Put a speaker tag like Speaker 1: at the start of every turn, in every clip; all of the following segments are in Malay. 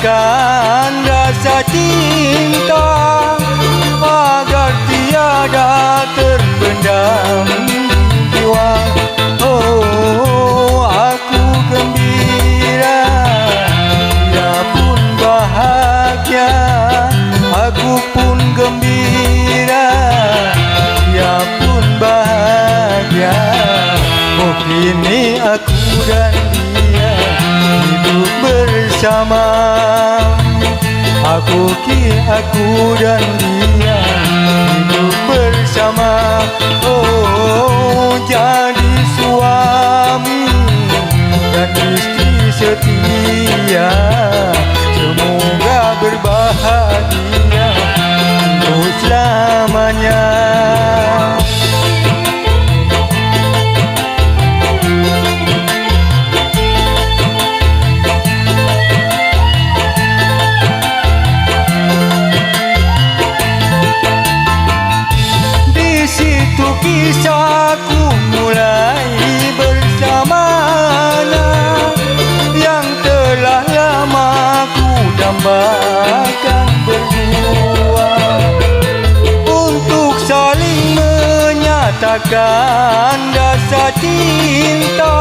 Speaker 1: nyatakan rasa cinta agar tiada terpendam jiwa. Oh, aku gembira, dia pun bahagia. Aku pun gembira, dia pun bahagia. Oh, kini aku dan dia hidup bersama. Aku dan dia hidup bersama. Oh, jadi suami dan istri setia. Semoga berbahagia untuk selamanya. Kisahku mulai bersamanya, yang telah lama ku dambakan berdua, untuk saling menyatakan rasa cinta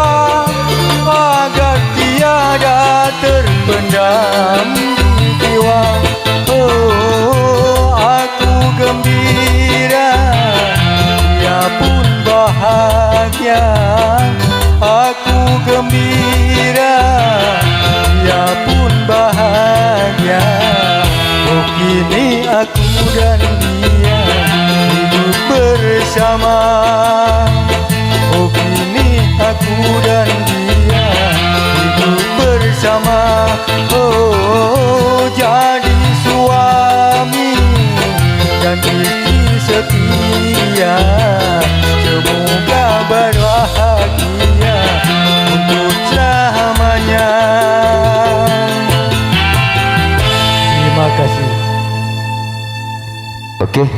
Speaker 1: agar tiada terpendam di jiwa. Oh, aku gembira, dia pun bahagia. Aku gembira, dia pun bahagia. Oh, kini aku dan dia hidup bersama. Oh, kini aku dan dia hidup bersama. Oh, jadi suami dan istri setia. Semoga berbahagia untuk selamanya. Terima kasih.
Speaker 2: Okey.